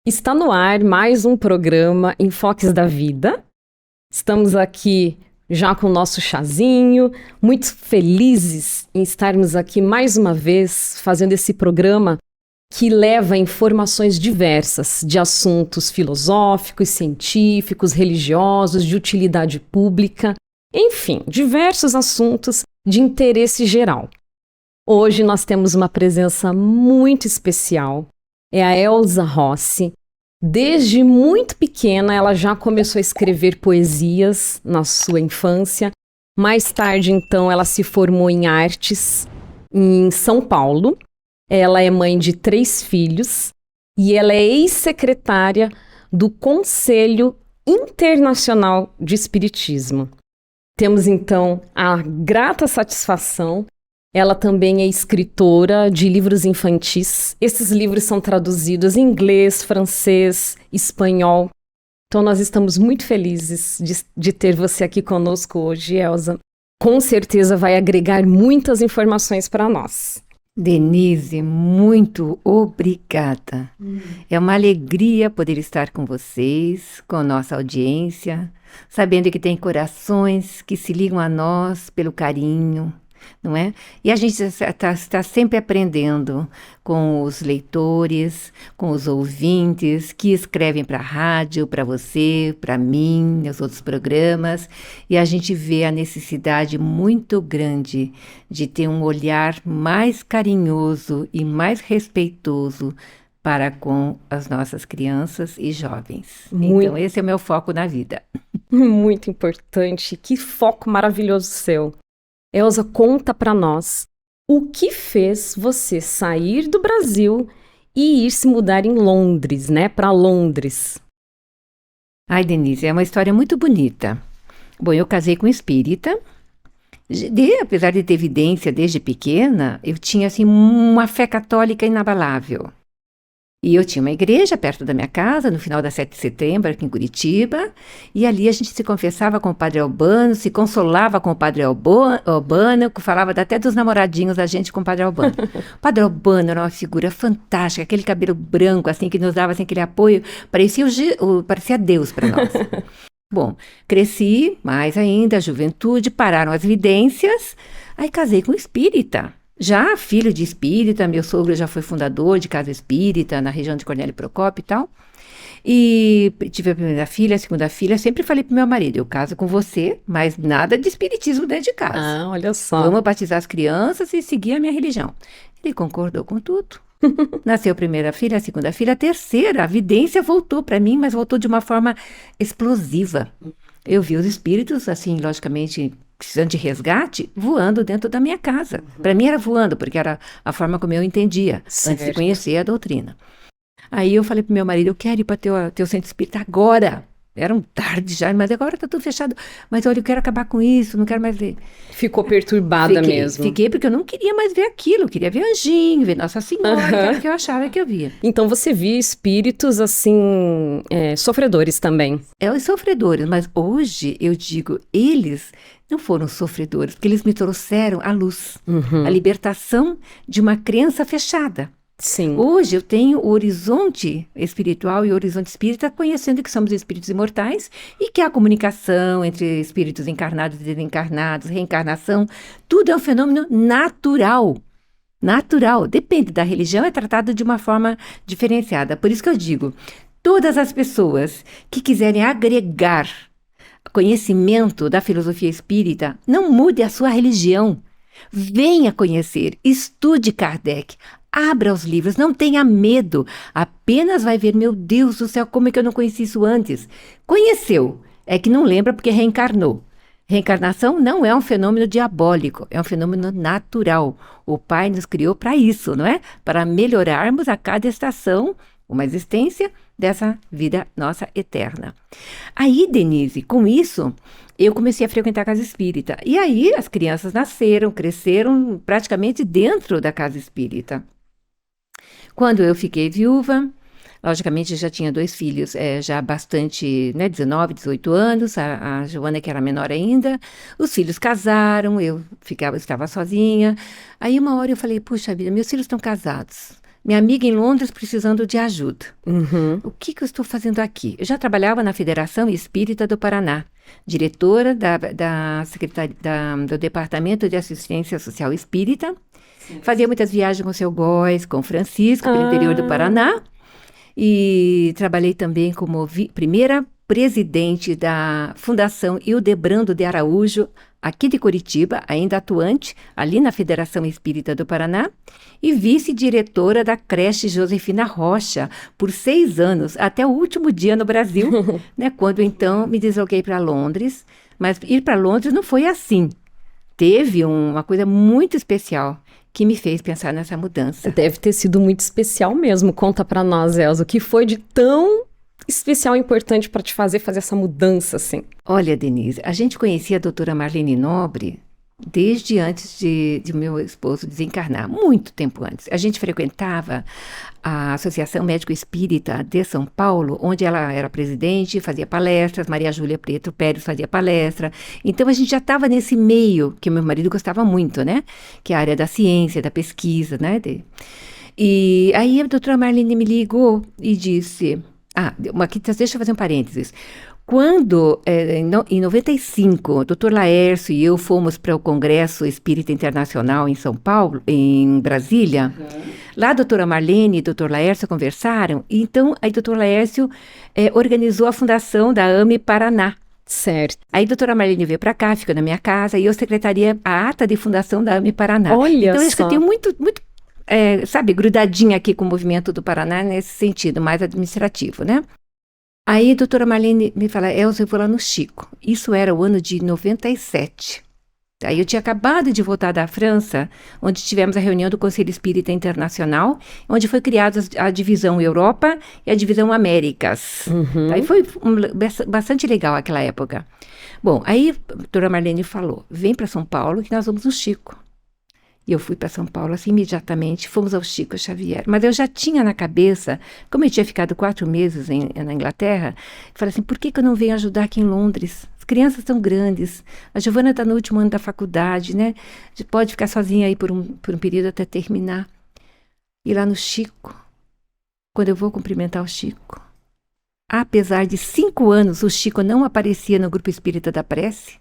Está no ar mais um programa Enfoques da Vida. Estamos aqui já com o nosso chazinho, muito felizes em estarmos aqui mais uma vez fazendo esse programa que leva informações diversas de assuntos filosóficos, científicos, religiosos, de utilidade pública, enfim, diversos assuntos de interesse geral. Hoje nós temos uma presença muito especial. É a Elza Rossi. Desde muito pequena, ela já começou a escrever poesias na sua infância. Mais tarde, então, ela se formou em artes em São Paulo. Ela é mãe de 3 filhos e ela é ex-secretária do Conselho Internacional de Espiritismo. Temos, então, a grata satisfação. Ela também é escritora de livros infantis. Esses livros são traduzidos em inglês, francês, espanhol. Então, nós estamos muito felizes de ter você aqui conosco hoje, Elza. Com certeza vai agregar muitas informações para nós. Denise, muito obrigada. É uma alegria poder estar com vocês, com nossa audiência, sabendo que tem corações que se ligam a nós pelo carinho, não é? E a gente está sempre aprendendo com os leitores, com os ouvintes que escrevem para a rádio, para você, para mim, nos outros programas, e a gente vê a necessidade muito grande de ter um olhar mais carinhoso e mais respeitoso para com as nossas crianças e jovens. Então, esse é o meu foco na vida. Muito importante. Que foco maravilhoso seu. Elza, conta para nós o que fez você sair do Brasil e ir se mudar em Londres, né? Para Londres. Ai, Denise, é uma história muito bonita. Bom, eu casei com um espírita. Apesar de ter evidência desde pequena, eu tinha assim uma fé católica inabalável. E eu tinha uma igreja perto da minha casa, no final da 7 de setembro, aqui em Curitiba, e ali a gente se confessava com o padre Albano, se consolava com o padre Albano, que falava até dos namoradinhos da gente com o padre Albano. O padre Albano era uma figura fantástica, aquele cabelo branco, assim, que nos dava assim, aquele apoio, parecia Deus para nós. Bom, cresci, mais ainda, a juventude, pararam as evidências, aí casei com um espírita. Já filho de espírita, meu sogro já foi fundador de casa espírita na região de Cornélio Procópio e tal. E tive a primeira filha, a segunda filha, sempre falei pro meu marido, eu caso com você, mas nada de espiritismo dentro de casa. Ah, olha só. Vamos batizar as crianças e seguir a minha religião. Ele concordou com tudo. Nasceu a primeira filha, a segunda filha, a terceira, a vidência voltou para mim, mas voltou de uma forma explosiva. Eu vi os espíritos, assim, logicamente, precisando de resgate, voando dentro da minha casa. Para mim era voando, porque era a forma como eu entendia, antes de conhecer a doutrina. Aí eu falei pro meu marido, eu quero ir para teu centro espírita agora. Era um tarde já, mas agora tá tudo fechado. Mas olha, eu quero acabar com isso, não quero mais ver. Ficou perturbada mesmo. Fiquei porque eu não queria mais ver aquilo. Eu queria ver anjinho, ver Nossa Senhora, que era o que eu achava que eu via. Então você via espíritos, assim, sofredores também. Os sofredores, mas hoje eu digo, eles não foram sofredores, porque eles me trouxeram a luz, a libertação de uma crença fechada. Sim. Hoje eu tenho o horizonte espiritual e o horizonte espírita, conhecendo que somos espíritos imortais e que há comunicação entre espíritos encarnados e desencarnados, reencarnação, tudo é um fenômeno natural. Natural, depende da religião, é tratado de uma forma diferenciada. Por isso que eu digo, todas as pessoas que quiserem agregar conhecimento da filosofia espírita, não mude a sua religião. Venha conhecer, estude Kardec, abra os livros, não tenha medo, apenas vai ver, meu Deus do céu, como é que eu não conheci isso antes? Conheceu, é que não lembra porque reencarnou. Reencarnação não é um fenômeno diabólico, é um fenômeno natural. O Pai nos criou para isso, não é? Para melhorarmos a cada estação uma existência dessa vida nossa eterna. Aí, Denise, com isso, eu comecei a frequentar a casa espírita. E aí as crianças nasceram, cresceram praticamente dentro da casa espírita. Quando eu fiquei viúva, logicamente já tinha 2 filhos, já bastante, 19, 18 anos, a Joana que era menor ainda, os filhos casaram, eu estava sozinha. Aí uma hora eu falei, puxa vida, meus filhos estão casados, minha amiga em Londres precisando de ajuda. Uhum. O que eu estou fazendo aqui? Eu já trabalhava na Federação Espírita do Paraná, diretora do Departamento de Assistência Social Espírita. Sim. Fazia muitas viagens com o seu Góes, com o Francisco, pelo interior do Paraná. E trabalhei também como primeira presidente da Fundação Hildebrando de Araújo, aqui de Curitiba, ainda atuante, ali na Federação Espírita do Paraná, e vice-diretora da creche Josefina Rocha, por 6 anos, até o último dia no Brasil, né, quando então me desloquei para Londres. Mas ir para Londres não foi assim. Teve uma coisa muito especial que me fez pensar nessa mudança. Deve ter sido muito especial mesmo. Conta para nós, Elza, o que foi de tão especial e importante para te fazer essa mudança, assim? Olha, Denise, a gente conhecia a doutora Marlene Nobre desde antes de meu esposo desencarnar, muito tempo antes. A gente frequentava a Associação Médico Espírita de São Paulo, onde ela era presidente, fazia palestras, Maria Júlia Preto Pérez fazia palestra. Então a gente já estava nesse meio, que meu marido gostava muito, né? Que é a área da ciência, da pesquisa, né? E aí a doutora Marlene me ligou e disse... deixa eu fazer um parênteses. Quando, em 95, o Dr. Laércio e eu fomos para o Congresso Espírita Internacional em São Paulo, em Brasília, lá a doutora Marlene e o Dr. Laércio conversaram, e então aí o Dr. Laércio organizou a fundação da AME Paraná. Certo. Aí a doutora Marlene veio para cá, ficou na minha casa, e eu secretaria a ata de fundação da AME Paraná. Olha então, só. Eu tenho muito grudadinha aqui com o movimento do Paraná nesse sentido, mais administrativo, né? Aí a doutora Marlene me fala, Elza, eu vou lá no Chico. Isso era o ano de 97. Aí eu tinha acabado de voltar da França, onde tivemos a reunião do Conselho Espírita Internacional, onde foi criada a divisão Europa e a divisão Américas. Uhum. Aí foi bastante legal aquela época. Bom, aí a doutora Marlene falou, vem para São Paulo que nós vamos no Chico. E eu fui para São Paulo, assim, imediatamente, fomos ao Chico Xavier. Mas eu já tinha na cabeça, como eu tinha ficado 4 meses na Inglaterra, falei assim, por que eu não venho ajudar aqui em Londres? As crianças estão grandes, a Giovana está no último ano da faculdade, né? Pode ficar sozinha aí por um período até terminar. E lá no Chico, quando eu vou cumprimentar o Chico, apesar de 5 anos o Chico não aparecia no Grupo Espírita da Prece,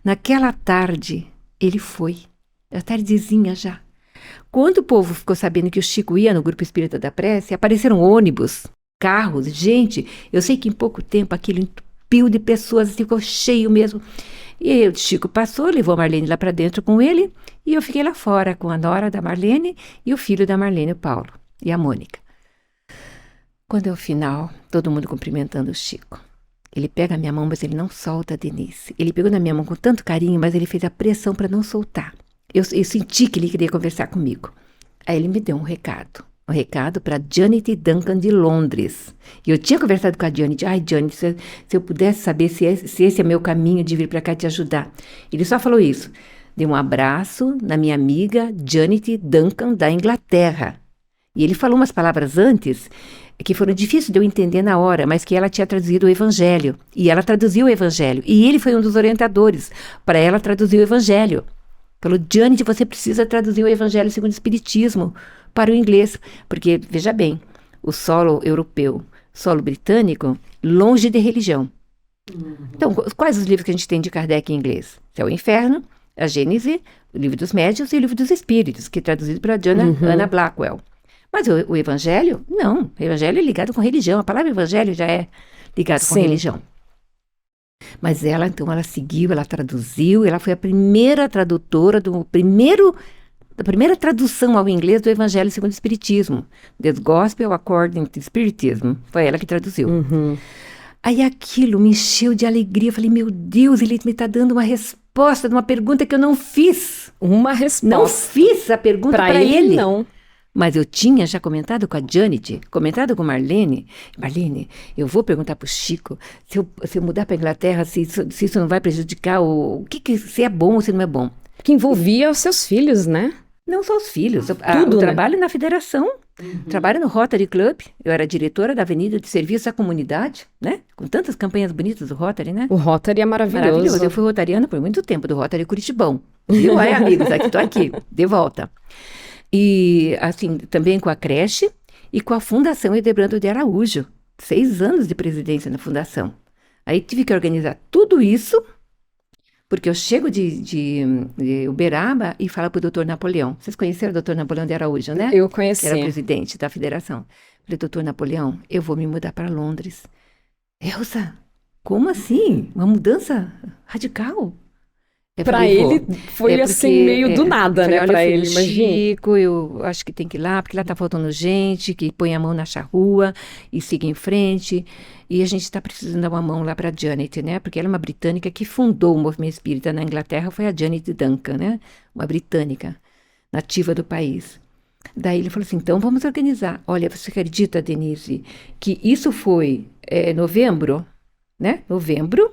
naquela tarde ele foi. A tardezinha já. Quando o povo ficou sabendo que o Chico ia no Grupo Espírita da Prece, apareceram ônibus, carros, gente. Eu sei que em pouco tempo aquilo entupiu de pessoas, ficou cheio mesmo. E aí o Chico passou, levou a Marlene lá para dentro com ele, e eu fiquei lá fora com a nora da Marlene e o filho da Marlene, o Paulo, e a Mônica. Quando é o final, todo mundo cumprimentando o Chico. Ele pega a minha mão, mas ele não solta a Denise. Ele pegou na minha mão com tanto carinho, mas ele fez a pressão para não soltar. Eu senti que ele queria conversar comigo. Aí ele me deu um recado para Janet Duncan de Londres. E eu tinha conversado com a Janet. Ai, Janet, se eu pudesse saber se esse é meu caminho de vir para cá te ajudar. Ele só falou isso. Deu um abraço na minha amiga Janet Duncan da Inglaterra. E ele falou umas palavras antes que foram difíceis de eu entender na hora, mas que ela tinha traduzido o Evangelho. E ela traduziu o Evangelho. E ele foi um dos orientadores para ela traduzir o Evangelho. Falou, Janet, você precisa traduzir o Evangelho segundo o Espiritismo para o inglês, porque, veja bem, o solo europeu, solo britânico, longe de religião. Então, quais os livros que a gente tem de Kardec em inglês? Céu e Inferno, a Gênese, o Livro dos Médiuns e o Livro dos Espíritos, que é traduzido pela Anna Blackwell. Mas o Evangelho, não. O Evangelho é ligado com religião. A palavra Evangelho já é ligada com religião. Mas ela, então, ela seguiu, ela traduziu, ela foi a primeira tradutora da primeira tradução ao inglês do Evangelho segundo o Espiritismo. The Gospel According to Spiritism. Foi ela que traduziu. Uhum. Aí aquilo me encheu de alegria. Eu falei, meu Deus, ele me está dando uma resposta de uma pergunta que eu não fiz. Uma resposta. Não fiz a pergunta para ele. Não. Mas eu tinha já comentado com a Janet, comentado com Marlene. Marlene, eu vou perguntar para o Chico se eu mudar para a Inglaterra, se isso não vai prejudicar se é bom ou se não é bom. Que envolvia os seus filhos, né? Não só os filhos. Tudo, o trabalho na federação. Trabalho no Rotary Club. Eu era diretora da Avenida de Serviço à Comunidade, né? Com tantas campanhas bonitas do Rotary, né? O Rotary é maravilhoso. Eu fui rotariana por muito tempo, do Rotary Curitibão. Viu? Aí, amigos, estou aqui, de volta. E, assim, também com a creche e com a Fundação Edebrando de Araújo. 6 anos de presidência na Fundação. Aí tive que organizar tudo isso, porque eu chego de Uberaba e falo para o doutor Napoleão. Vocês conheceram o doutor Napoleão de Araújo, né? Eu Que era conheci. presidente da federação. Falei, doutor Napoleão, eu vou me mudar para Londres. Elza, como assim? Uma mudança radical? Eu Para falei, vou. ele foi assim meio do nada, Eu falei, né? olha, Para filho, ele, imagina. Chico, eu acho que tem que ir lá, porque lá tá faltando gente, que põe a mão na charrua e siga em frente. E a gente está precisando dar uma mão lá para a Janet, né? Porque ela é uma britânica que fundou o movimento espírita na Inglaterra, foi a Janet Duncan, né? Uma britânica, nativa do país. Daí ele falou assim, então vamos organizar. Olha, você acredita, Denise, que isso foi novembro, né? Novembro.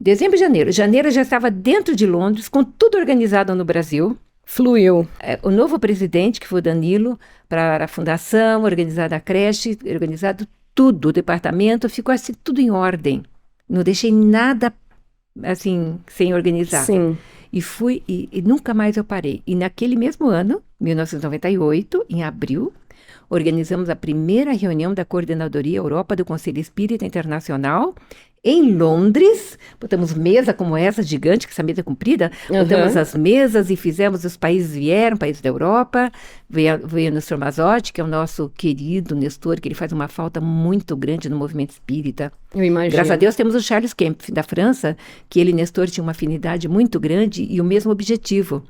Dezembro e janeiro. Janeiro já estava dentro de Londres, com tudo organizado no Brasil. Fluiu. O novo presidente, que foi o Danilo, para a fundação, organizada a creche, organizado tudo, o departamento, ficou assim, tudo em ordem. Não deixei nada, assim, sem organizar. Sim. E fui, e nunca mais eu parei. E naquele mesmo ano, 1998, em abril, organizamos a primeira reunião da Coordenadoria Europa do Conselho Espírita Internacional, em Londres. Botamos mesa como essa, gigante, que essa mesa é comprida. Botamos as mesas e fizemos, os países vieram, países da Europa. Veio o Nestor Mazotti, que é o nosso querido Nestor, que ele faz uma falta muito grande no movimento espírita. Eu imagino. Graças a Deus temos o Charles Kempf, da França, que ele e Nestor tinham uma afinidade muito grande e o mesmo objetivo.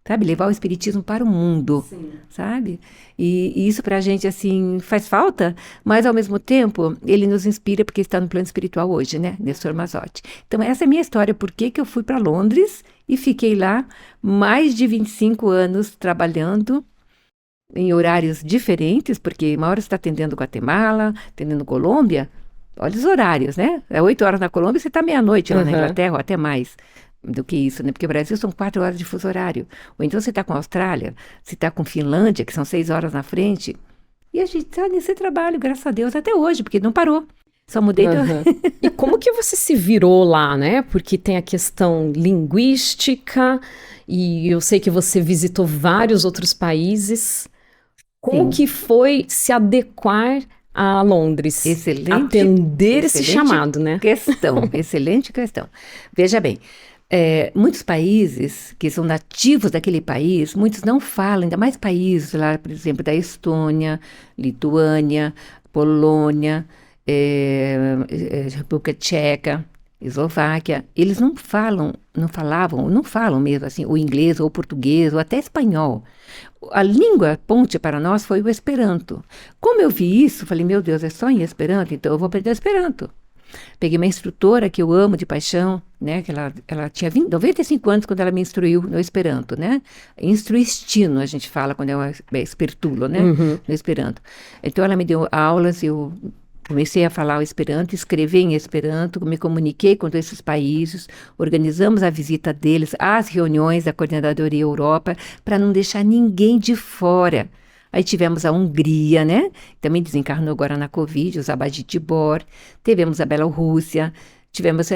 Sabe, levar o espiritismo para o mundo, Sim. sabe? E isso para a gente, assim, faz falta, mas ao mesmo tempo ele nos inspira porque está no plano espiritual hoje, né? Nestor Mazotti. Então essa é a minha história, por que eu fui para Londres e fiquei lá mais de 25 anos trabalhando em horários diferentes, porque uma hora você está atendendo Guatemala, atendendo Colômbia, olha os horários, né? É 8 horas na Colômbia, você está meia-noite lá na Inglaterra, ou até mais do que isso, né? Porque o Brasil são 4 horas de fuso horário. Ou então você está com a Austrália, você está com Finlândia, que são 6 horas na frente. E a gente está nesse trabalho, graças a Deus, até hoje, porque não parou. Só mudei. E como que você se virou lá, né? Porque tem a questão linguística, e eu sei que você visitou vários outros países. Como que foi se adequar a Londres? Atender esse chamado, né? Excelente questão. Veja bem, muitos países que são nativos daquele país, muitos não falam, ainda mais países lá, por exemplo, da Estônia, Lituânia, Polônia, República Tcheca, Eslováquia, eles não falam mesmo assim, o inglês ou o português ou até espanhol. A língua ponte para nós foi o Esperanto. Como eu vi isso, falei, meu Deus, é só em Esperanto? Então eu vou aprender Esperanto. Peguei uma instrutora que eu amo de paixão, né? Que ela tinha 95 anos quando ela me instruiu no Esperanto, né? Instruistino, a gente fala quando é espertulo, né? No Esperanto. Então ela me deu aulas, eu comecei a falar o Esperanto, escrever em Esperanto, me comuniquei com todos esses países, organizamos a visita deles, as reuniões da Coordenadoria Europa, para não deixar ninguém de fora. Aí tivemos a Hungria, né? Também desencarnou agora na Covid, o Zabadi Tibor. Tivemos a Bielorrússia, tivemos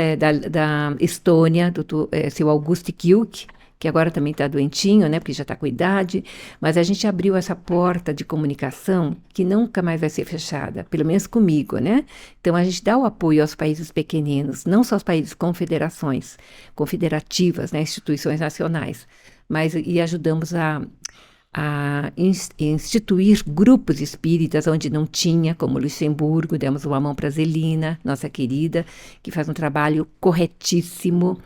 da Estônia, seu August Kilk, que agora também está doentinho, né? Porque já está com idade. Mas a gente abriu essa porta de comunicação que nunca mais vai ser fechada, pelo menos comigo, né? Então a gente dá o apoio aos países pequeninos, não só aos países confederativas, né? Instituições nacionais, mas e ajudamos a instituir grupos espíritas onde não tinha, como Luxemburgo, demos uma mão para Zelina, nossa querida, que faz um trabalho corretíssimo.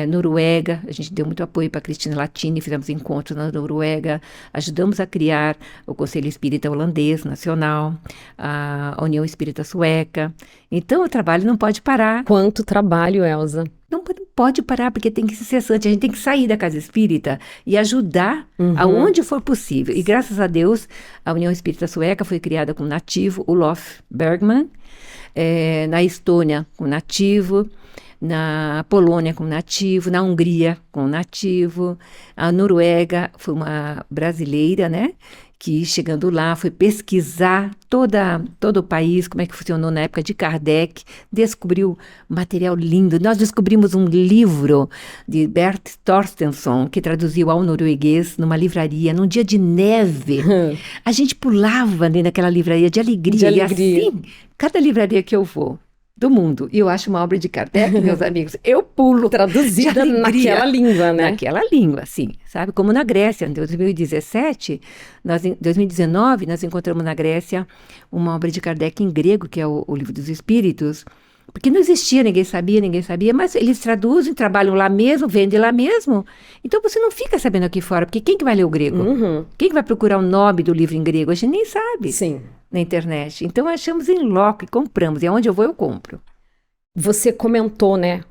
Noruega, a gente deu muito apoio para a Cristina Latini, fizemos encontros na Noruega, ajudamos a criar o Conselho Espírita Holandês Nacional, a União Espírita Sueca. Então o trabalho não pode parar. Quanto trabalho, Elza? Não pode parar, porque tem que ser cessante. A gente tem que sair da casa espírita e ajudar aonde for possível. E graças a Deus, a União Espírita Sueca foi criada com um nativo, Olof Bergman, na Estônia com nativo, na Polônia com nativo, na Hungria com nativo, a Noruega foi uma brasileira, né? que, chegando lá, foi pesquisar todo o país, como é que funcionou na época de Kardec, descobriu material lindo. Nós descobrimos um livro de Bert Torstensson, que traduziu ao norueguês, numa livraria, num dia de neve. A gente pulava ali naquela livraria de alegria. E assim, cada livraria que eu vou, do mundo, e eu acho uma obra de Kardec, meus amigos, eu pulo. Traduzida naquela língua, né? Naquela língua, sim, sabe? Como na Grécia, em 2017, em 2019, nós encontramos na Grécia uma obra de Kardec em grego, que é o Livro dos Espíritos, porque não existia, ninguém sabia, mas eles traduzem, trabalham lá mesmo, vendem lá mesmo, então você não fica sabendo aqui fora, porque quem que vai ler o grego? Quem que vai procurar o nome do livro em grego? A gente nem sabe. Sim. Na internet. Então, achamos em loco e compramos. E aonde eu vou, eu compro. Você comentou, né?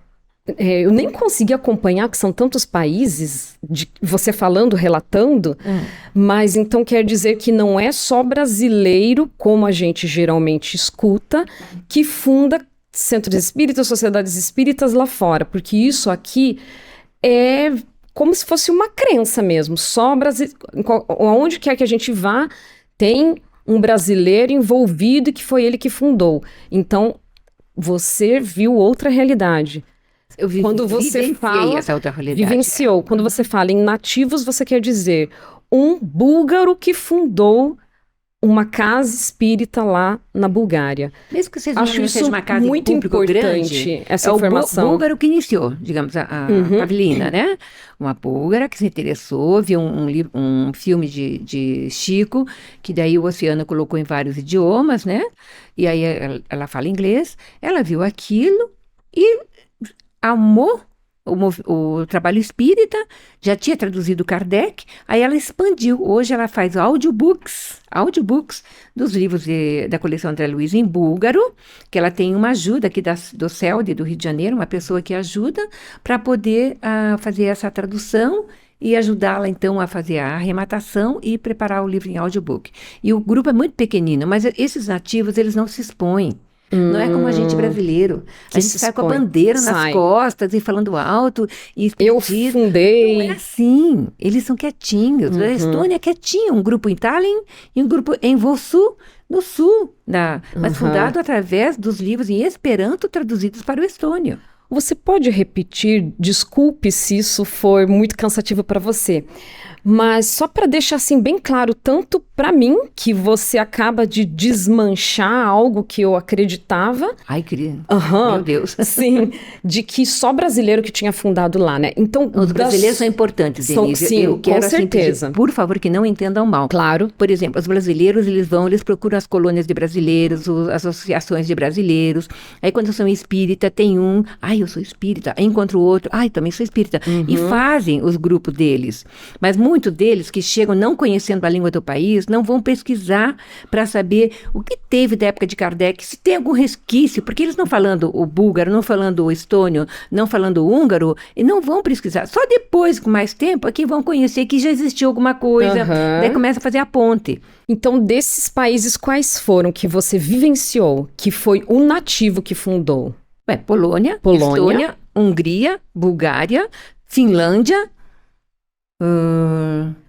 Eu nem consegui acompanhar, que são tantos países, você falando, relatando, mas então quer dizer que não é só brasileiro, como a gente geralmente escuta, que funda centros espíritas, sociedades espíritas lá fora, porque isso aqui é como se fosse uma crença mesmo. Só onde quer que a gente vá, tem um brasileiro envolvido, que foi ele que fundou. Então, você viu outra realidade. Quando você fala, essa outra realidade. Vivenciou. Quando você fala em nativos, você quer dizer um búlgaro que fundou uma casa espírita lá na Bulgária. Mesmo que Acho não isso seja uma casa muito importante, essa informação. É o búlgaro que iniciou, digamos, a Pavlina, né? Uma búlgara que se interessou, viu um filme de Chico, que daí o Oceano colocou em vários idiomas, né? E aí ela fala inglês, ela viu aquilo e amou o trabalho espírita, já tinha traduzido Kardec, aí ela expandiu. Hoje ela faz audiobooks dos livros da coleção André Luiz em búlgaro, que ela tem uma ajuda aqui do CELD, do Rio de Janeiro, uma pessoa que ajuda para poder fazer essa tradução e ajudá-la, então, a fazer a arrematação e preparar o livro em audiobook. E o grupo é muito pequenino, mas esses nativos, eles não se expõem. Não é como a gente brasileiro. A gente sai com a bandeira nas costas e falando alto. E eu fundei. Não é assim. Eles são quietinhos. A Estônia é quietinha. Um grupo em Tallinn e um grupo em Vossô, no sul. Mas fundado através dos livros em Esperanto traduzidos para o estônio. Você pode repetir? Desculpe se isso for muito cansativo para você. Mas só para deixar assim bem claro, tanto para mim, que você acaba de desmanchar algo que eu acreditava. Ai, querida, meu Deus. Sim, de que só brasileiro que tinha fundado lá, né? Então, os brasileiros são importantes, Denise. Sim, eu quero, com certeza. Pedir, por favor, que não entendam mal. Claro. Por exemplo, os brasileiros, eles procuram as colônias de brasileiros, as associações de brasileiros. Aí, quando são espírita, tem um, eu sou espírita. Aí encontra o outro, também sou espírita. E fazem os grupos deles. Mas muitos deles que chegam não conhecendo a língua do país, não vão pesquisar para saber o que teve da época de Kardec, se tem algum resquício, porque eles não falando o búlgaro, não falando o estônio, não falando o húngaro, e não vão pesquisar. Só depois, com mais tempo, é que vão conhecer que já existiu alguma coisa, daí começa a fazer a ponte. Então, desses países, quais foram que você vivenciou, que foi o nativo que fundou? Polônia, Estônia, Hungria, Bulgária, Finlândia.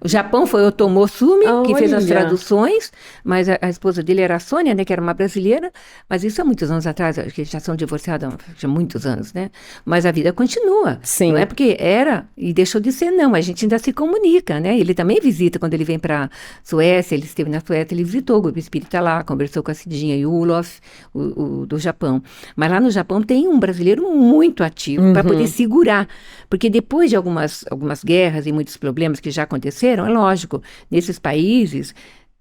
O Japão foi o Tomosumi, que fez as traduções, mas a esposa dele era a Sônia, né, que era uma brasileira, mas isso há muitos anos atrás, acho que já são divorciados há muitos anos, né? Mas a vida continua. Sim. Não é porque era e deixou de ser, não. A gente ainda se comunica, né? Ele também visita quando ele vem para Suécia, ele esteve na Suécia, ele visitou o grupo espírita lá, conversou com a Cidinha e o Ulof, o do Japão. Mas lá no Japão tem um brasileiro muito ativo para poder segurar, porque depois de algumas guerras e muitos problemas que já aconteceram, é lógico, nesses países,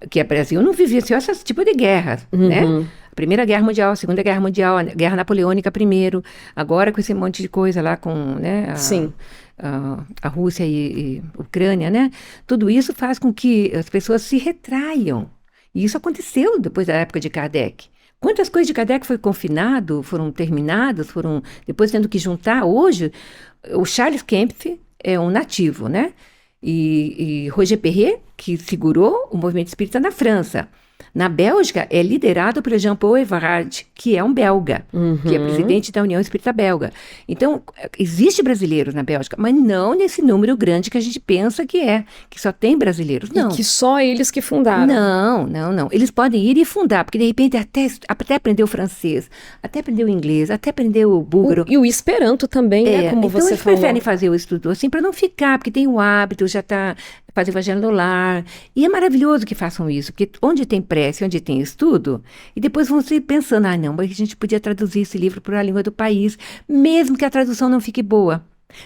que o Brasil não vivenciou esse tipo de guerra, né? A Primeira Guerra Mundial, a Segunda Guerra Mundial, a Guerra Napoleônica primeiro, agora com esse monte de coisa lá com, né, a Rússia e Ucrânia, né? Tudo isso faz com que as pessoas se retraiam. E isso aconteceu depois da época de Kardec. Quantas coisas de Kardec foi confinado, foram terminadas, foram depois tendo que juntar. Hoje, o Charles Kempf é um nativo, né? E Roger Perret, que segurou o movimento espírita na França. Na Bélgica, é liderado por Jean-Paul Evrard, que é um belga, que é Uhum. presidente da União Espírita Belga. Então, existe brasileiros na Bélgica, mas não nesse número grande que a gente pensa que só tem brasileiros. E Não. que só eles que fundaram. Não. Eles podem ir e fundar, porque de repente até aprender o francês, até aprender o inglês, até aprender o búlgaro. E o Esperanto também, né? Como Então você eles falou. preferem fazer o estudo assim para não ficar, porque tem o hábito, já está fazendo evangelho no lar. E é maravilhoso que façam isso, porque onde tem prece, onde tem estudo, e depois vão se pensando, não, mas a gente podia traduzir esse livro para a língua do país, mesmo que a tradução não fique boa.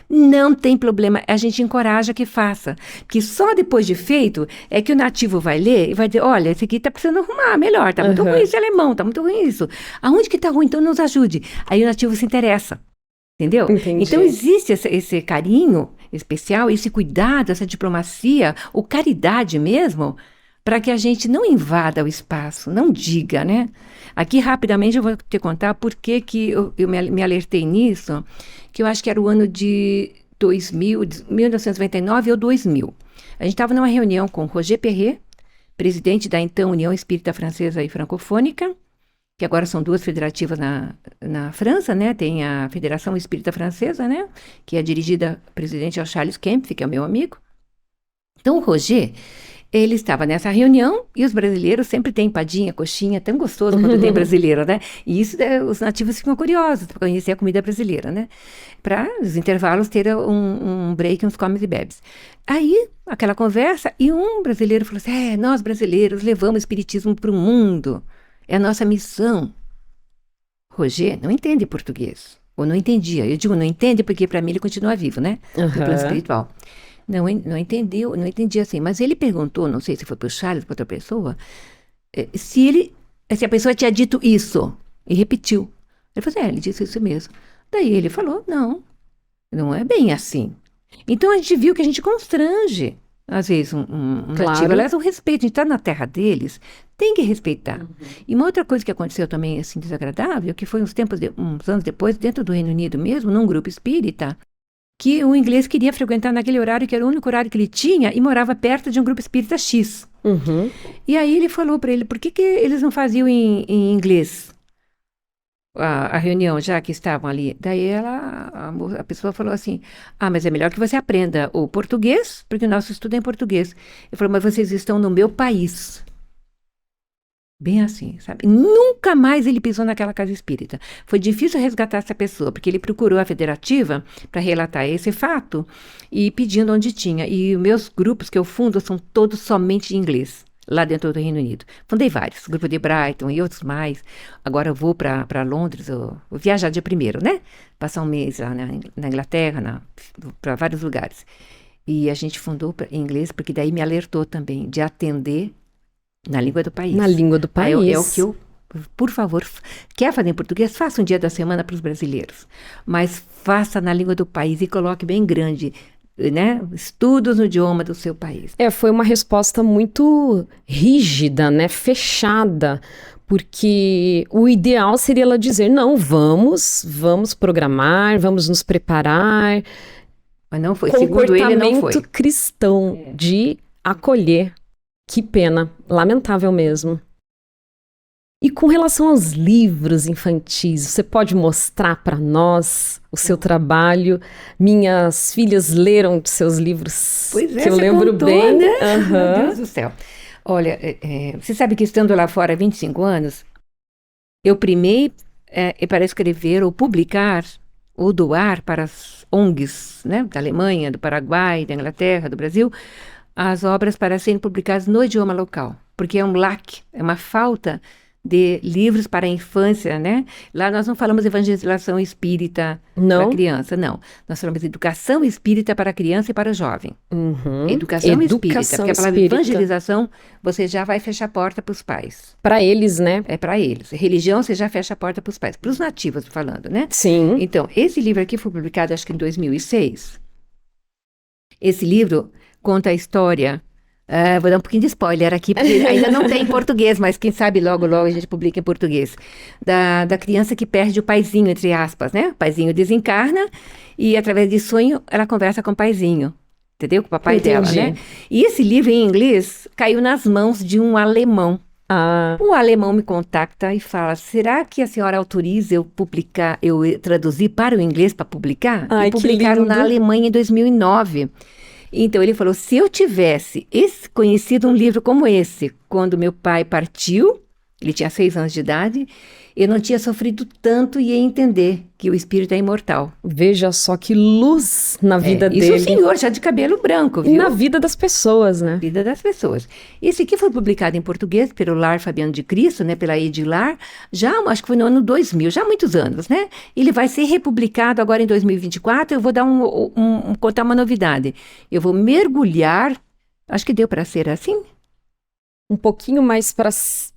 Não tem problema, a gente encoraja que faça. Porque só depois de feito é que o nativo vai ler e vai dizer, olha, esse aqui está precisando arrumar melhor, está muito ruim esse alemão, está muito ruim isso. Aonde que está ruim? Então nos ajude. Aí o nativo se interessa. Entendeu? Entendi. Então existe esse carinho especial, esse cuidado, essa diplomacia, ou caridade mesmo, para que a gente não invada o espaço, não diga, né? Aqui rapidamente eu vou te contar por que eu me alertei nisso, que eu acho que era o ano de 1999 ou 2000. A gente estava numa reunião com Roger Perret, presidente da então União Espírita Francesa e Francofônica, que agora são duas federativas na França, né? Tem a Federação Espírita Francesa, né? Que é dirigida, o presidente é o Charles Kempf, que é o meu amigo. Então, o Roger, ele estava nessa reunião e os brasileiros sempre têm empadinha, coxinha, tão gostoso quando tem brasileiro, né? E isso, os nativos ficam curiosos para conhecer a comida brasileira, né? Para os intervalos ter um break, uns comes e bebes. Aí, aquela conversa, e um brasileiro falou assim, nós brasileiros levamos o espiritismo para o mundo. É a nossa missão. Roger não entende português. Ou não entendia. Eu digo não entende porque para mim ele continua vivo, né? No plano espiritual. Não entendeu, não entendia assim. Mas ele perguntou, não sei se foi para o Charles, para outra pessoa, se a pessoa tinha dito isso. E repetiu. Ele falou ele disse isso mesmo. Daí ele falou, não é bem assim. Então a gente viu que a gente constrange. Às vezes, um nativo, aliás, o respeito, a gente está na terra deles, tem que respeitar. E uma outra coisa que aconteceu também, assim, desagradável, que foi uns anos depois, dentro do Reino Unido mesmo, num grupo espírita, que o inglês queria frequentar naquele horário, que era o único horário que ele tinha, e morava perto de um grupo espírita X. E aí ele falou para ele, por que eles não faziam em inglês? A reunião, já que estavam ali. Daí a pessoa falou assim, mas é melhor que você aprenda o português, porque o nosso estudo é em português. Ele falou, mas vocês estão no meu país. Bem assim, sabe? Nunca mais ele pisou naquela casa espírita. Foi difícil resgatar essa pessoa, porque ele procurou a federativa para relatar esse fato e pedindo onde tinha. E os meus grupos que eu fundo são todos somente em inglês. Lá dentro do Reino Unido. Fundei vários, o grupo de Brighton e outros mais. Agora eu vou para Londres, eu vou viajar dia 1º, né? Passar um mês lá na Inglaterra, para vários lugares. E a gente fundou em inglês, porque daí me alertou também de atender na língua do país. Na língua do país. É o que eu, por favor, quer fazer em português? Faça um dia da semana para os brasileiros. Mas faça na língua do país e coloque bem grande, né? Estudos no idioma do seu país. Foi uma resposta muito rígida, né? Fechada, porque o ideal seria ela dizer, não, vamos programar, vamos nos preparar. Mas não foi, segundo ele não foi. Comportamento cristão de acolher. Que pena, lamentável mesmo. E com relação aos livros infantis, você pode mostrar para nós o seu trabalho? Minhas filhas leram seus livros, pois que eu lembro contou, bem. Né? Meu Deus do céu. Olha, você sabe que estando lá fora há 25 anos, eu primei para escrever ou publicar ou doar para as ONGs, né, da Alemanha, do Paraguai, da Inglaterra, do Brasil, as obras para serem publicadas no idioma local, porque é um lack, é uma falta de livros para a infância, né? Lá nós não falamos evangelização espírita para criança, não. Nós falamos educação espírita para a criança e para o jovem. Educação espírita, porque a palavra evangelização, você já vai fechar a porta para os pais. Para eles, né? É para eles. Religião, você já fecha a porta para os pais. Para os nativos, falando, né? Sim. Então, esse livro aqui foi publicado, acho que em 2006. Esse livro conta a história... vou dar um pouquinho de spoiler aqui, porque ainda não tem em português, mas quem sabe logo a gente publica em português. Da criança que perde o paizinho, entre aspas, né? O paizinho desencarna e, através de sonho, ela conversa com o paizinho, entendeu? Com o papai dela, né? E esse livro, em inglês, caiu nas mãos de um alemão. Ah, Um alemão me contacta e fala: será que a senhora autoriza eu publicar, traduzir para o inglês para publicar? E ai, que publicaram na lindo. Alemanha em 2009. Então ele falou: se eu tivesse conhecido um livro como esse, quando meu pai partiu, ele tinha 6 anos de idade, eu não tinha sofrido tanto e ia entender que o espírito é imortal. Veja só que luz na vida Isso o dele senhor já de cabelo branco, e na viu? vida das pessoas, né? Vida das pessoas. Esse aqui foi publicado em português pelo Lar Fabiano de Cristo, né, pela Edilar, já, acho que foi no ano 2000, já há muitos anos, né? Ele vai ser republicado agora em 2024. Eu vou dar contar uma novidade. Eu vou mergulhar, acho que deu para ser assim? Um pouquinho mais para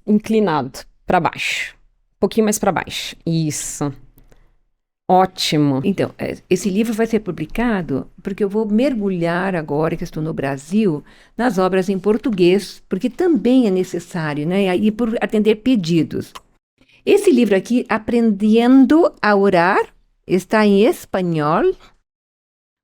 inclinado, para baixo. Um pouquinho mais para baixo. Isso. Ótimo. Então, esse livro vai ser publicado porque eu vou mergulhar agora, que estou no Brasil, nas obras em português, porque também é necessário, né? E por atender pedidos. Esse livro aqui, Aprendendo a Orar, está em espanhol,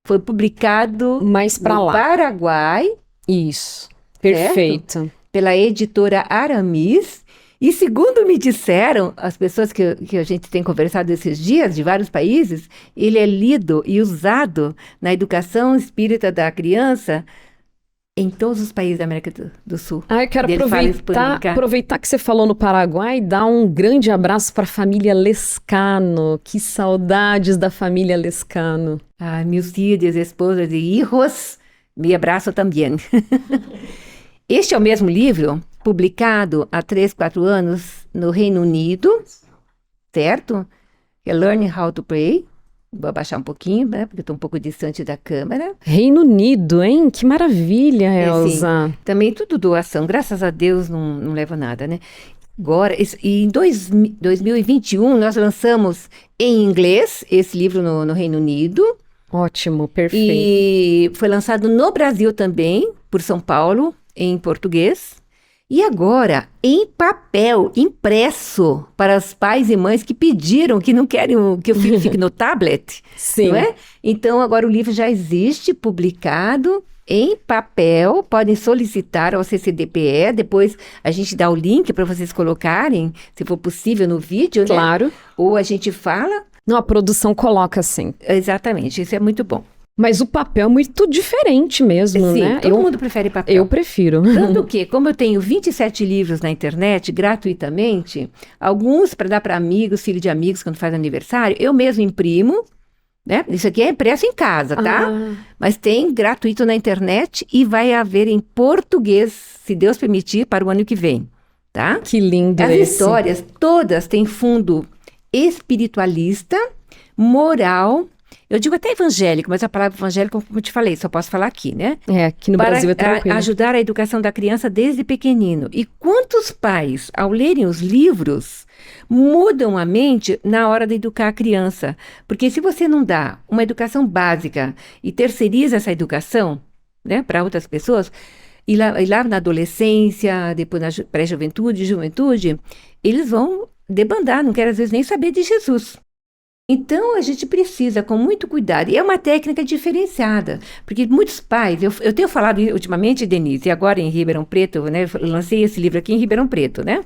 foi publicado Mais para no lá. Paraguai, Isso. Perfeito. pela editora Aramis. E segundo me disseram, as pessoas que a gente tem conversado esses dias, de vários países, ele é lido e usado na educação espírita da criança em todos os países da América do Sul. Ah, eu quero Ele fala espanhol. aproveitar que você falou no Paraguai e dar um grande abraço para a família Lescano. Que saudades da família Lescano. Ah, meus filhos, esposas e hijos, me abraço também. Este é o mesmo livro, publicado há 3, 4 anos no Reino Unido, certo? É Learning How to Pray. Vou abaixar um pouquinho, né? Porque estou um pouco distante da câmera. Reino Unido, hein? Que maravilha, sim. Elza. Também tudo doação. Graças a Deus não leva nada, né? Agora, em 2021, nós lançamos em inglês esse livro no Reino Unido. Ótimo, perfeito. E foi lançado no Brasil também, por São Paulo, em português. E agora, em papel, impresso, para os pais e mães que pediram, que não querem que o filho fique no tablet. Sim. Não é? Então, agora o livro já existe, publicado em papel. Podem solicitar ao CCDPE. Depois a gente dá o link para vocês colocarem, se for possível, no vídeo, né? Claro. Ou a gente fala. Não, a produção coloca assim. Exatamente, isso é muito bom. Mas o papel é muito diferente mesmo, Sim, né? todo mundo prefere papel. Eu prefiro. Tanto que, como eu tenho 27 livros na internet, gratuitamente, alguns para dar para amigos, filho de amigos, quando faz aniversário, eu mesmo imprimo, né? Isso aqui é impresso em casa, tá? Mas tem gratuito na internet e vai haver em português, se Deus permitir, para o ano que vem, tá? Que lindo As esse. histórias todas têm fundo espiritualista, moral. Eu digo até evangélico, mas a palavra evangélico, como eu te falei, só posso falar aqui, né? Aqui no Brasil é tranquilo. Para ajudar a educação da criança desde pequenino. E quantos pais, ao lerem os livros, mudam a mente na hora de educar a criança? Porque se você não dá uma educação básica e terceiriza essa educação, né, para outras pessoas, e lá na adolescência, depois na pré-juventude, juventude, eles vão debandar, não querem às vezes nem saber de Jesus. Então, a gente precisa, com muito cuidado, e é uma técnica diferenciada, porque muitos pais, eu tenho falado ultimamente, Denise, e agora em Ribeirão Preto, né, eu lancei esse livro aqui em Ribeirão Preto, né?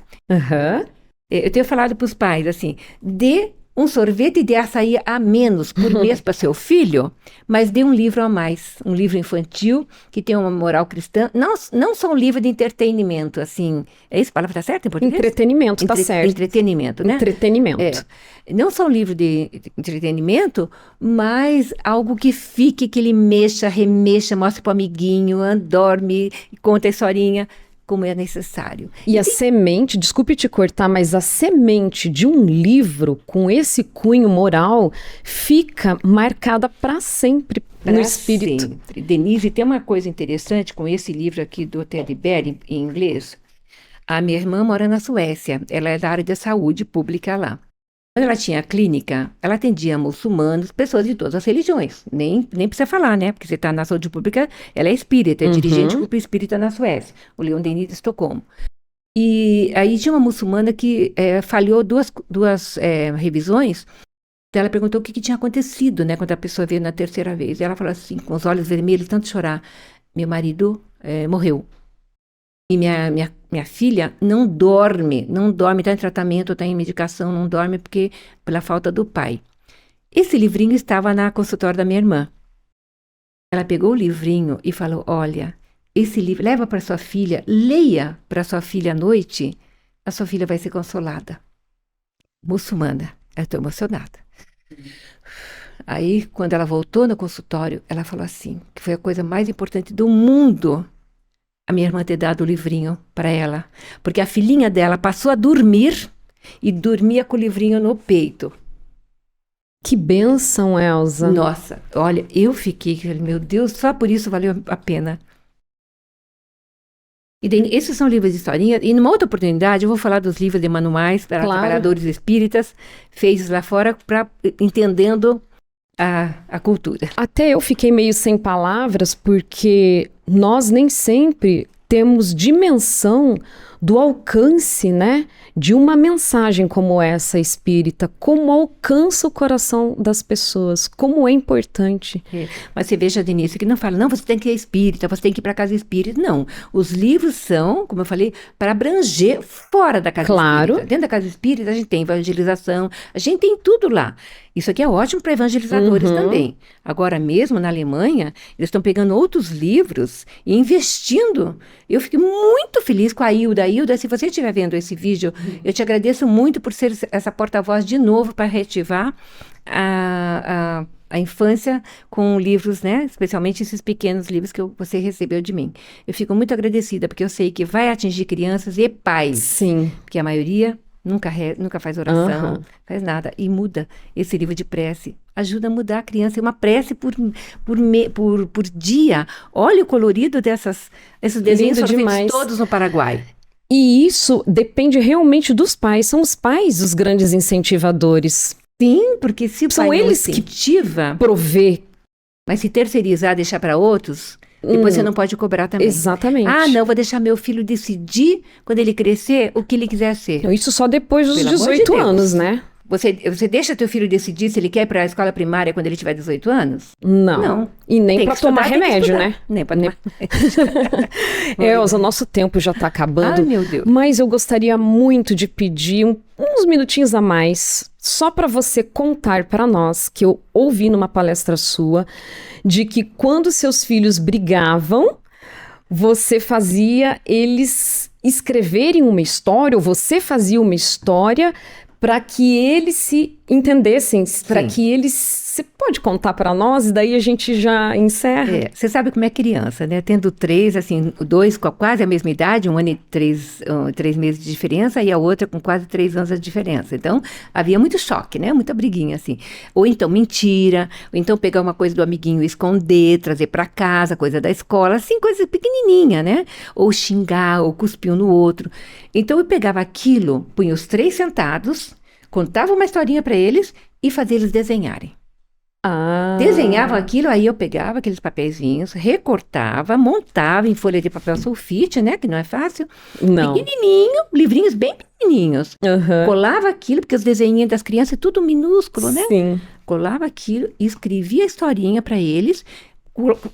Eu tenho falado para os pais, assim, dê um sorvete de açaí a menos por mês para seu filho, mas dê um livro a mais, um livro infantil que tem uma moral cristã, não só um livro de entretenimento, assim, é isso? A palavra está certa em português? Entretenimento, tá certo. Entretenimento, né? Entretenimento. Não só um livro de entretenimento, mas algo que fique, que ele mexa, remexa, mostre para o amiguinho, dorme, conta a historinha, como é necessário. E a semente, desculpe te cortar, mas a semente de um livro com esse cunho moral fica marcada para sempre no espírito. Sempre. Denise, tem uma coisa interessante com esse livro aqui do Teddy Bear, em inglês. A minha irmã mora na Suécia, ela é da área da saúde pública lá. Quando ela tinha clínica, ela atendia muçulmanos, pessoas de todas as religiões. Nem precisa falar, né? Porque você está na saúde pública, ela é espírita, é dirigente do grupo espírita na Suécia, o Leon Denis de Estocolmo. E aí tinha uma muçulmana que falhou duas revisões. Então ela perguntou o que tinha acontecido, né? Quando a pessoa veio na terceira vez. E ela falou assim, com os olhos vermelhos, tanto chorar: meu marido morreu. E minha filha não dorme, está em tratamento, está em medicação, não dorme pela falta do pai. Esse livrinho estava na consultória da minha irmã. Ela pegou o livrinho e falou, olha, esse livro, leva para sua filha, leia para sua filha à noite, a sua filha vai ser consolada. Muçulmana, eu estou emocionada. Aí, quando ela voltou no consultório, ela falou assim, que foi a coisa mais importante do mundo, a minha irmã ter dado o livrinho para ela, porque a filhinha dela passou a dormir e dormia com o livrinho no peito. Que bênção, Elza. Nossa, olha, eu fiquei, meu Deus, só por isso valeu a pena. E daí, esses são livros de historinha, e numa outra oportunidade eu vou falar dos livros de manuais para trabalhadores espíritas, feitos lá fora, entendendo a cultura. Até eu fiquei meio sem palavras, porque nós nem sempre temos dimensão do alcance, né, de uma mensagem como essa espírita, como alcança o coração das pessoas, como é importante. Mas você veja, Denise, que não fala, não, você tem que ir espírita, você tem que ir para a casa espírita. Não, os livros são, como eu falei, para abranger fora da casa espírita. Dentro da casa espírita a gente tem evangelização, a gente tem tudo lá. Isso aqui é ótimo para evangelizadores também. Agora mesmo na Alemanha, eles estão pegando outros livros e investindo. Eu fiquei muito feliz com a Hilda. Hilda, se você estiver vendo esse vídeo, eu te agradeço muito por ser essa porta-voz de novo para reativar a infância com livros, né? Especialmente esses pequenos livros que você recebeu de mim. Eu fico muito agradecida, porque eu sei que vai atingir crianças e pais. Sim. Porque a maioria nunca faz oração, faz nada. E muda esse livro de prece. Ajuda a mudar a criança. É uma prece por dia. Olha o colorido esses desenhos foram feitos todos no Paraguai. E isso depende realmente dos pais. São os pais os grandes incentivadores. Sim, porque se o são pai eles não incentiva, que provê. Mas se terceirizar, deixar para outros, depois você não pode cobrar também. Exatamente. Ah, não, vou deixar meu filho decidir, quando ele crescer, o que ele quiser ser. Não, isso só depois dos 18 anos, né? Você deixa teu filho decidir se ele quer ir para a escola primária quando ele tiver 18 anos? Não. E nem para tomar remédio, né? Nem para tomar remédio. Elza, o nosso tempo já está acabando. Ai, meu Deus. Mas eu gostaria muito de pedir uns minutinhos a mais, só para você contar para nós, que eu ouvi numa palestra sua, de que quando seus filhos brigavam, você fazia eles escreverem uma história, ou você fazia uma história para que eles se entendessem, para que eles... Você pode contar para nós e daí a gente já encerra? Você sabe como é criança, né? Tendo 3, assim, 2 com quase a mesma idade, 1 ano e 3 meses de diferença, e a outra com quase 3 anos de diferença. Então, havia muito choque, né? Muita briguinha, assim. Ou então mentira, ou então pegar uma coisa do amiguinho e esconder, trazer para casa, coisa da escola, assim, coisa pequenininha, né? Ou xingar, ou cuspir um no outro. Então, eu pegava aquilo, punha os 3 sentados, contava uma historinha para eles e fazia eles desenharem. Desenhavam aquilo, aí eu pegava aqueles papeizinhos, recortava, montava em folha de papel sulfite, né, que não é fácil, pequenininho, livrinhos bem pequenininhos, colava aquilo, porque os desenhinhos das crianças é tudo minúsculo, né? Sim. Colava aquilo, escrevia a historinha para eles,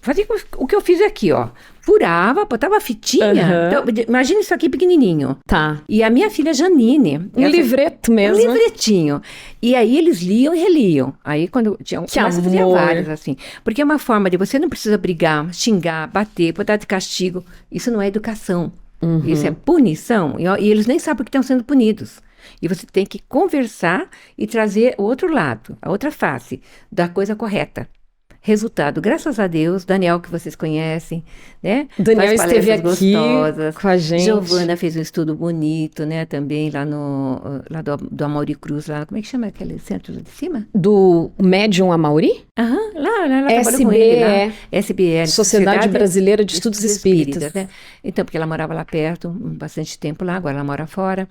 fazia o que eu fiz aqui, ó. Furava, botava a fitinha. Então, imagina isso aqui pequenininho. Tá. E a minha filha Janine... livreto mesmo. Um livretinho. E aí eles liam e reliam. Aí quando tinha... Que mas fazia amor. vários, assim. Porque é uma forma de você não precisa brigar, xingar, bater, botar de castigo. Isso não é educação. Isso é punição. E eles nem sabem que estão sendo punidos. E você tem que conversar e trazer o outro lado, a outra face da coisa correta. Resultado, graças a Deus, Daniel, que vocês conhecem, né? Daniel esteve aqui gostosas. Com a gente. Giovana fez um estudo bonito, né? Também lá do Amauri Cruz, lá, como é que chama aquele centro lá de cima? Do Médium Amauri? Lá SBE, com ele, lá. SBE, Sociedade Brasileira de Estudos Espíritas. Né? Então, porque ela morava lá perto, bastante tempo lá, agora ela mora fora.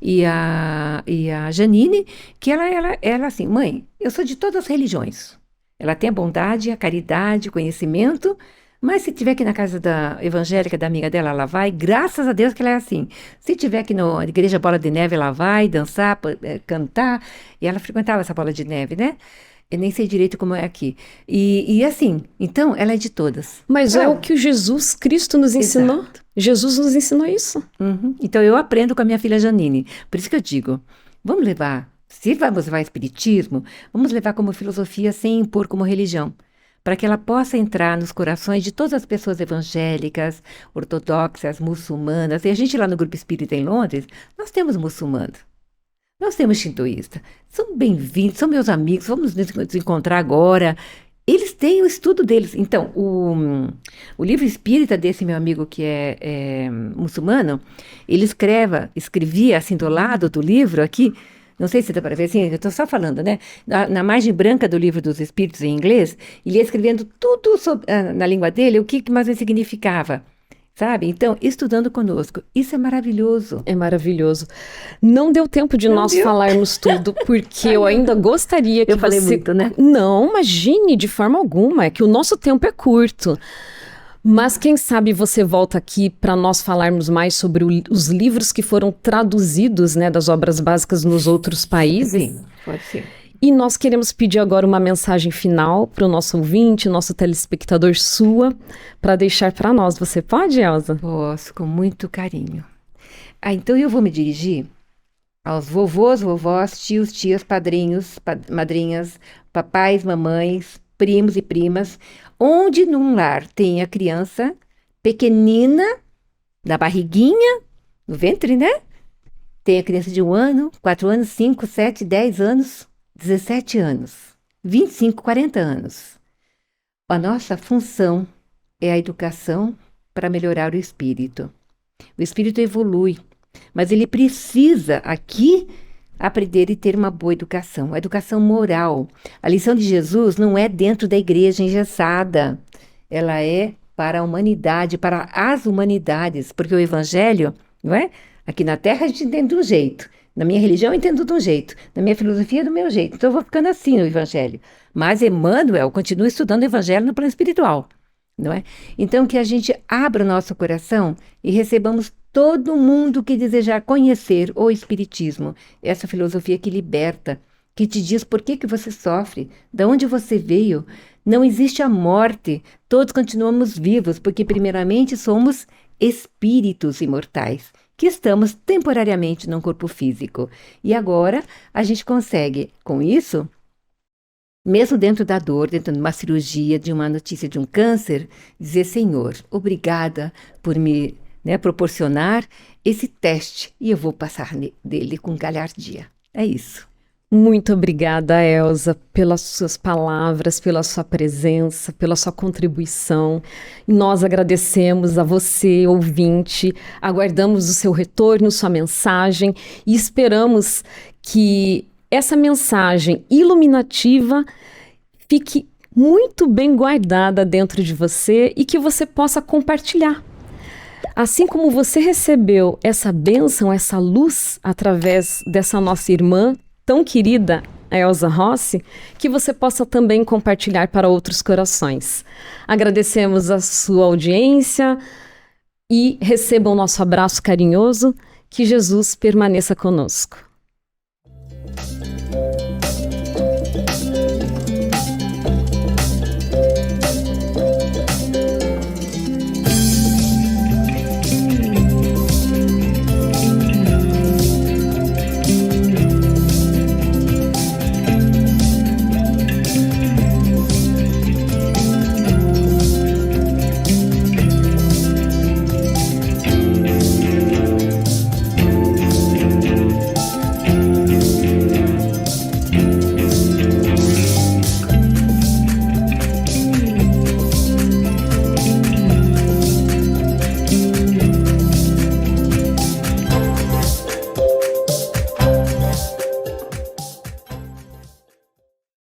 E a Janine, que ela assim, mãe, eu sou de todas as religiões. Ela tem a bondade, a caridade, o conhecimento, Mas se tiver aqui na casa da evangélica, da amiga dela, ela vai. Graças a Deus que ela é assim. Se tiver aqui na igreja Bola de Neve, ela vai dançar, cantar. E ela frequentava essa Bola de Neve, né? Eu nem sei direito como é aqui. E assim, então, ela é de todas. Mas é o que o Jesus Cristo nos ensinou. Exato. Jesus nos ensinou isso. Uhum. Então, eu aprendo com a minha filha Janine. Por isso que eu digo, vamos levar, se vamos levar espiritismo, vamos levar como filosofia sem impor como religião. Para que ela possa entrar nos corações de todas as pessoas evangélicas, ortodoxas, muçulmanas. E a gente lá no Grupo Espírita em Londres, nós temos muçulmanos, nós temos shintoísta. São bem-vindos, são meus amigos, vamos nos encontrar agora. Eles têm o estudo deles. Então, o livro espírita desse meu amigo que é muçulmano, ele escrevia assim do lado do livro aqui, não sei se dá para ver, assim, eu estou só falando, né? Na margem branca do livro dos Espíritos em inglês, ele ia escrevendo tudo na língua dele, o que mais significava, sabe? Então, estudando conosco, isso é maravilhoso. É maravilhoso. Não deu tempo de nós deu? falarmos tudo, porque eu ainda gostaria que Eu falei muito, né? Não, imagine, de forma alguma, é que o nosso tempo é curto. Mas quem sabe você volta aqui para nós falarmos mais sobre os livros que foram traduzidos, né, das obras básicas nos outros países. Sim, pode ser. E nós queremos pedir agora uma mensagem final para o nosso ouvinte, nosso telespectador sua, para deixar para nós. Você pode, Elza? Posso, com muito carinho. Então eu vou me dirigir aos vovôs, vovós, tios, tias, padrinhos, madrinhas, papais, mamães, primos e primas, onde num lar tem a criança pequenina, na barriguinha, no ventre, né? Tem a criança de 1 ano, 4 anos, 5, 7, 10 anos, 17 anos, 25, 40 anos. A nossa função é a educação para melhorar o espírito. O espírito evolui, mas ele precisa aqui aprender e ter uma boa educação, a educação moral. A lição de Jesus não é dentro da igreja engessada, ela é para a humanidade, para as humanidades, porque o evangelho, não é? Aqui na Terra a gente entende de um jeito, na minha religião eu entendo de um jeito, na minha filosofia do meu jeito, então eu vou ficando assim no evangelho. Mas Emmanuel continua estudando o evangelho no plano espiritual, não é? Então que a gente abra o nosso coração e recebamos todo mundo que desejar conhecer o espiritismo, essa filosofia que liberta, que te diz por que você sofre, de onde você veio. Não existe a morte, todos continuamos vivos, porque primeiramente somos espíritos imortais, que estamos temporariamente num corpo físico. E agora a gente consegue, com isso, mesmo dentro da dor, dentro de uma cirurgia, de uma notícia de um câncer, dizer: Senhor, obrigada por me proporcionar esse teste e eu vou passar dele com galhardia. É isso. Muito obrigada, Elza, pelas suas palavras, pela sua presença, pela sua contribuição. Nós agradecemos a você, ouvinte, aguardamos o seu retorno, sua mensagem e esperamos que essa mensagem iluminativa fique muito bem guardada dentro de você e que você possa compartilhar. Assim como você recebeu essa bênção, essa luz através dessa nossa irmã tão querida, a Elza Rossi, que você possa também compartilhar para outros corações. Agradecemos a sua audiência e receba o nosso abraço carinhoso. Que Jesus permaneça conosco.